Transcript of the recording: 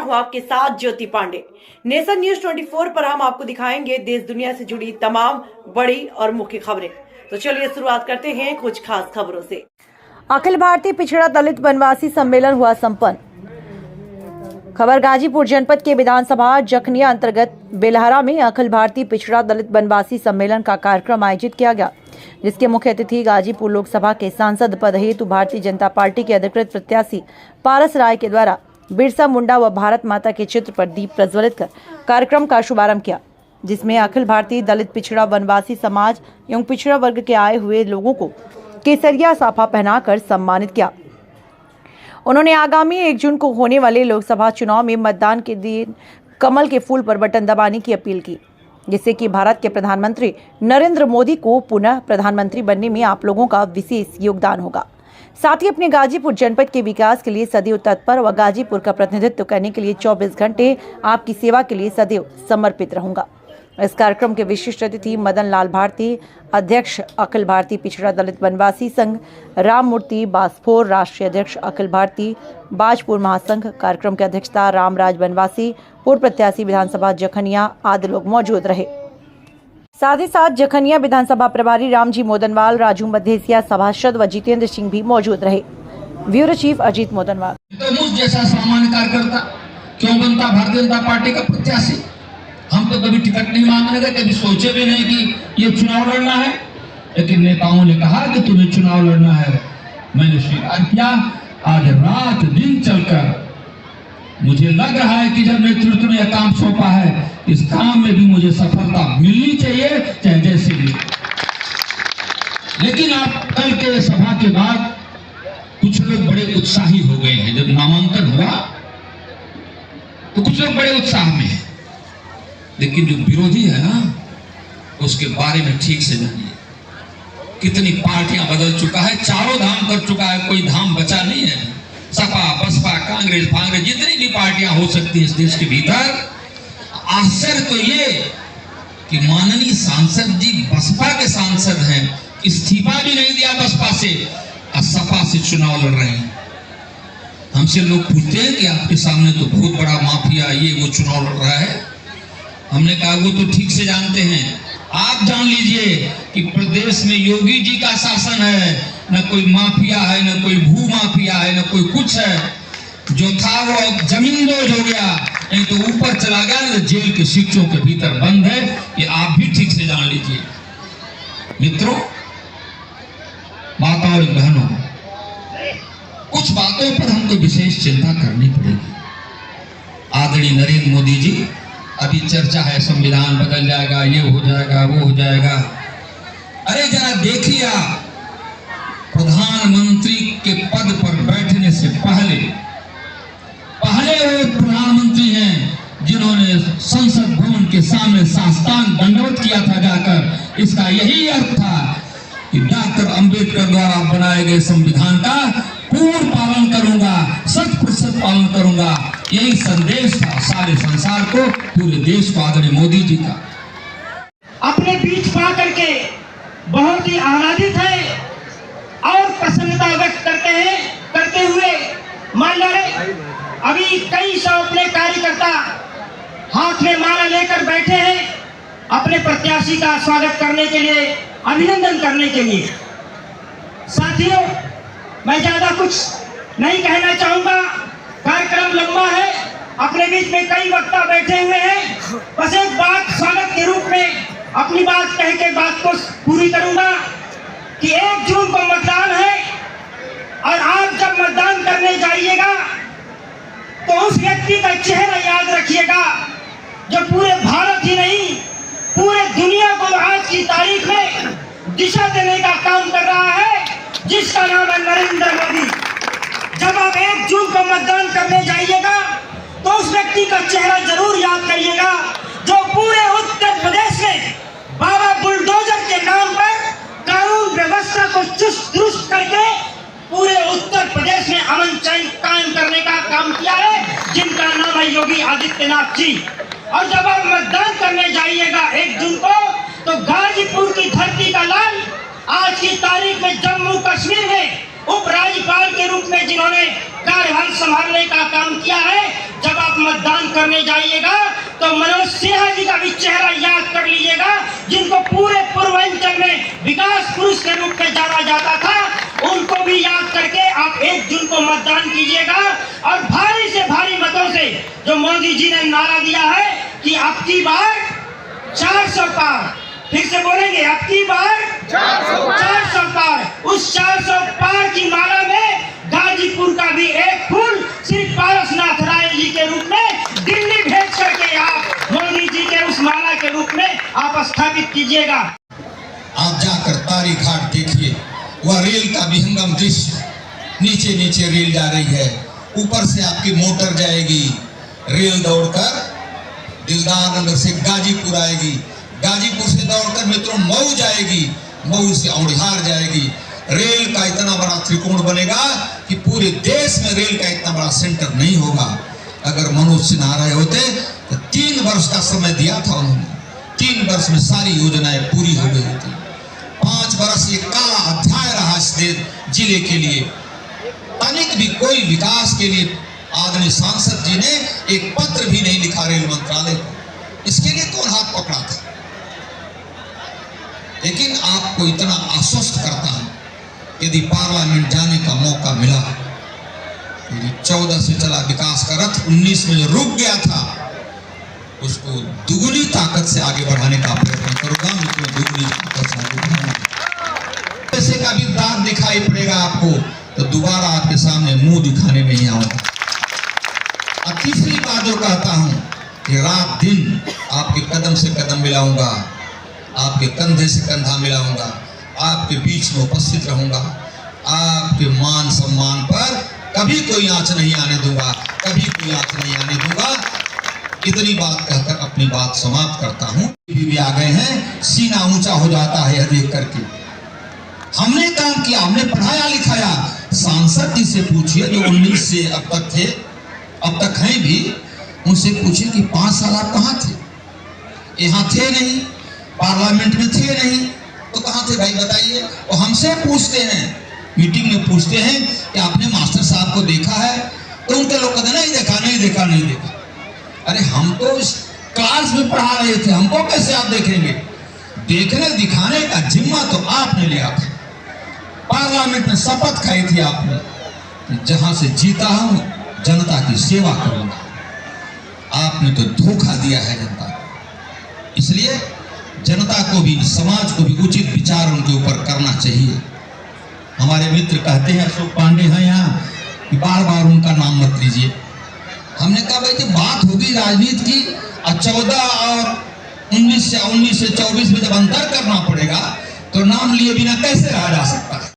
हूं आपके साथ ज्योति पांडे। नेशन न्यूज 24 पर हम आपको दिखाएंगे देश दुनिया से जुड़ी तमाम बड़ी और मुख्य खबरें। तो चलिए शुरुआत करते हैं कुछ खास खबरों से। अखिल भारतीय पिछड़ा दलित वनवासी सम्मेलन हुआ संपन्न। खबर गाजीपुर जनपद के विधानसभा जखनिया अंतर्गत बेलहरा में अखिल भारतीय पिछड़ा दलित वनवासी सम्मेलन का कार्यक्रम आयोजित किया गया, जिसके मुख्य अतिथि गाजीपुर लोकसभा के सांसद पद हेतु भारतीय जनता पार्टी के अधिकृत प्रत्याशी पारस राय के द्वारा बिरसा मुंडा व भारत माता के चित्र पर दीप प्रज्वलित कर कार्यक्रम का शुभारंभ किया, जिसमें अखिल भारतीय दलित पिछड़ा वनवासी समाज एवं पिछड़ा वर्ग के आए हुए लोगों को केसरिया साफा पहनाकर सम्मानित किया। उन्होंने आगामी 1 जून को होने वाले लोकसभा चुनाव में मतदान के दिन कमल के फूल पर बटन दबाने की अपील की, जिससे कि भारत के प्रधानमंत्री नरेंद्र मोदी को पुनः प्रधानमंत्री बनने में आप लोगों का विशेष योगदान होगा। साथ ही अपने गाजीपुर जनपद के विकास के लिए सदैव तत्पर व गाजीपुर का प्रतिनिधित्व करने के लिए 24 घंटे आपकी सेवा के लिए सदैव समर्पित रहूंगा। इस कार्यक्रम के विशिष्ट अतिथि मदन लाल भारती, अध्यक्ष अखिल भारतीय पिछड़ा दलित वनवासी संघ, राम मूर्ति बासफोर, राष्ट्रीय अध्यक्ष अखिल भारतीय बाजपुर महासंघ, कार्यक्रम की अध्यक्षता रामराज वनवासी, पूर्व प्रत्याशी विधानसभा जखनिया आदि लोग मौजूद रहे। साथ ही साथ जखनिया विधानसभा प्रभारी रामजी मोदनवाल, राजू मधेसिया सभासद व जितेंद्र सिंह भी मौजूद रहे। Bureau chief Ajit Modanwal. तो मुझ जैसा सामान्य कार्यकर्ता क्यों बनता भारतीय जनता पार्टी का प्रत्याशी? हम तो कभी टिकट नहीं मांगने गए, कभी सोचे भी नहीं कि ये चुनाव लड़ना है, लेकिन नेताओं ने कहा कि तुम्हें चुनाव लड़ना है, मैंने स्वीकार किया। आज रात दिन चलकर मुझे लग रहा है कि जब नेतृत्व ने यह काम सौंपा है, इस काम में भी मुझे सफलता मिलनी चाहिए, चाहे जैसे भी। लेकिन आप कल के सभा के बाद कुछ लोग बड़े उत्साही हो गए हैं। जब नामांकन हुआ तो कुछ लोग बड़े उत्साह में हैं, लेकिन जो विरोधी है ना, उसके बारे में ठीक से जानिए। कितनी पार्टियां बदल चुका है, चारों धाम कर चुका है, कोई धाम बचा नहीं है। सपा बसपा कांग्रेस फांग्रेस जितनी भी पार्टियां हो सकती है इस देश के भीतर। आश्चर्य तो ये कि माननीय सांसद जी बसपा के सांसद हैं, इस्तीफा भी नहीं दिया बसपा से, और सपा से चुनाव लड़ रहे हैं। हमसे लोग पूछते हैं कि आपके सामने तो बहुत बड़ा माफिया ये वो चुनाव लड़ रहा है। हमने कहा वो तो ठीक से जानते हैं। आप जान लीजिए कि प्रदेश में योगी जी का शासन है, न कोई माफिया है, न कोई भू माफिया है, न कोई कुछ है। जो था वो जमींदोज हो गया, नहीं तो ऊपर चला गया, न जेल के शिक्षों के भीतर बंद है। ये आप भी ठीक से जान लीजिए। मित्रों, माताओं और बहनों, कुछ बातों पर हमको विशेष चिंता करनी पड़ेगी। आदरणीय नरेंद्र मोदी जी, अभी चर्चा है संविधान बदल जाएगा, ये हो जाएगा, वो हो जाएगा। अरे जरा देखिए, प्रधानमंत्री के पद पर बैठने से पहले वो प्रधानमंत्री हैं जिन्होंने संसद भवन के सामने साष्टांग दंडवत किया था जाकर। इसका यही अर्थ था कि डॉक्टर अंबेडकर द्वारा बनाए गए संविधान का पूर्ण पालन करूंगा, 100% पालन करूंगा। यही संदेश था सारे संसार को, पूरे देश को आदरणीय मोदी जी का। अपने बीच पा करके बहुत ही आह्लादित है और प्रसन्नता व्यक्त करते हुए मान रहे। अभी कई सौ अपने कार्यकर्ता हाथ में माला लेकर बैठे हैं अपने प्रत्याशी का स्वागत करने के लिए, अभिनंदन करने के लिए। साथियों, मैं ज्यादा कुछ नहीं कहना चाहूंगा, कार्यक्रम लंबा है, अपने बीच में कई वक्ता बैठे हुए हैं। बस एक बात स्वागत के रूप में अपनी बात कह के बात को पूरी करूंगा कि 1 जून को मतदान है, और आप जब मतदान करने जाइएगा तो उस व्यक्ति का चेहरा याद रखिएगा जो पूरे भारत ही नहीं पूरे दुनिया को आज की तारीख में दिशा देने का काम कर रहा है, जिसका नाम है नरेंद्र मोदी। जब आप 1 जून को मतदान करने जाइएगा तो उस व्यक्ति का चेहरा जरूर याद करिएगा जो पूरे उत्तर प्रदेश में बाबा बुलडोजर के नाम पर कानून व्यवस्था को चुस्त दुरुस्त करके पूरे उत्तर प्रदेश में अमन चैन कायम करने का काम किया है, जिनका नाम है योगी आदित्यनाथ जी। और जब आप मतदान करने जाइएगा 1 जून को, तो गाजीपुर की धरती का लाल आज की तारीख में जम्मू कश्मीर में उपराज्यपाल के रूप में जिन्होंने कार्यभार संभालने का काम किया है, जब आप करने जाइएगा तो मनोज सिन्हा जी का भी चेहरा याद कर लीजिएगा, जिनको पूरे पूर्वांचल में विकास पुरुष के रूप में जाना जाता था। उनको भी याद करके आप 1 जून को मतदान कीजिएगा और भारी से भारी मतों से जो मोदी जी ने नारा दिया है कि अब की बार 400 पार, फिर से बोलेंगे अब की बार 400 पार, उस 400 पार की माला में गाजीपुर का भी एक फूल सिर्फ पारसनाथ राय जी के रूप में दिल्ली भेज करके आप मोदी जी के उस माला के रूप में आप स्थापित कीजिएगा। आप जाकर तारी घाट देखिए, वह रेल का विहंगम दृश्य, नीचे नीचे रेल जा रही है, ऊपर से आपकी मोटर जाएगी, रेल दौड़कर दिलदार नगर से गाजीपुर आएगी, गाजीपुर से दौड़कर मित्रों मऊ जाएगी, मऊ से औड़िहार जाएगी। रेल का इतना बड़ा त्रिकोण बनेगा कि पूरे देश में रेल का इतना बड़ा सेंटर नहीं होगा। अगर मनोज सिन्हा रहे होते तो 3 वर्ष का समय दिया था उन्होंने, 3 वर्ष में सारी योजनाएं पूरी हो गई होती। 5 वर्ष ये काला अध्याय रहा इस जिले के लिए। तनिक भी कोई विकास के लिए आदरणीय सांसद जी ने एक पत्र भी नहीं लिखा रेल मंत्रालय को। इसके लिए कौन हाथ पकड़ा था? लेकिन आपको इतना आश्वस्त करता हूं, यदि पार्लियामेंट जाने का मौका मिला, यदि 14 से चला विकास का रथ 19 में जो रुक गया था, उसको दुगुनी ताकत से आगे बढ़ाने का प्रयत्न करूंगा। मित्रों, दुगुनी ताकत से आगे बढ़ाने पैसे का भी दाग दिखाई पड़ेगा आपको तो दोबारा आपके सामने मुंह दिखाने में ही आऊंगा। और तीसरी बात जो कहता हूं कि रात दिन आपके कदम से कदम मिलाऊंगा, आपके कंधे से कंधा मिलाऊंगा, आपके बीच में उपस्थित रहूंगा, आपके मान सम्मान पर कभी कोई आंच नहीं आने दूंगा, कभी कोई आंच नहीं आने दूंगा। इतनी बात कहकर अपनी बात समाप्त करता हूं। भी आ गए हैं, सीना ऊंचा हो जाता है यह देख करके। हमने काम किया, हमने पढ़ाया लिखाया। सांसद जी से पूछिए जो 19 से अब तक थे, अब तक हैं भी, उनसे पूछिए कि 5 साल आप कहाँ थे? यहाँ थे नहीं, पार्लियामेंट में थे नहीं, तो कहाँ थे भाई बताइए? और हमसे पूछते हैं, मीटिंग में पूछते हैं कि आपने मास्टर साहब को देखा है? तो उनके लोग कहते नहीं देखा, नहीं देखा, नहीं देखा। अरे हम तो इस क्लास में पढ़ा रहे थे, हमको कैसे आप देखेंगे? देखने दिखाने का जिम्मा तो आपने लिया था। पार्लियामेंट में शपथ खाई थी आपने कि जहां से जीता हूं जनता की सेवा करूंगा। आपने तो धोखा दिया है जनता को। इसलिए जनता को भी, समाज को भी उचित विचार उनके ऊपर करना चाहिए। हमारे मित्र कहते हैं, अशोक पांडे हैं यहाँ, कि बार बार उनका नाम मत लीजिए। हमने कहा भाई कि बात होगी राजनीति की, 14 और 19 से 24 में जब अंतर करना पड़ेगा तो नाम लिए बिना कैसे रहा जा सकता है?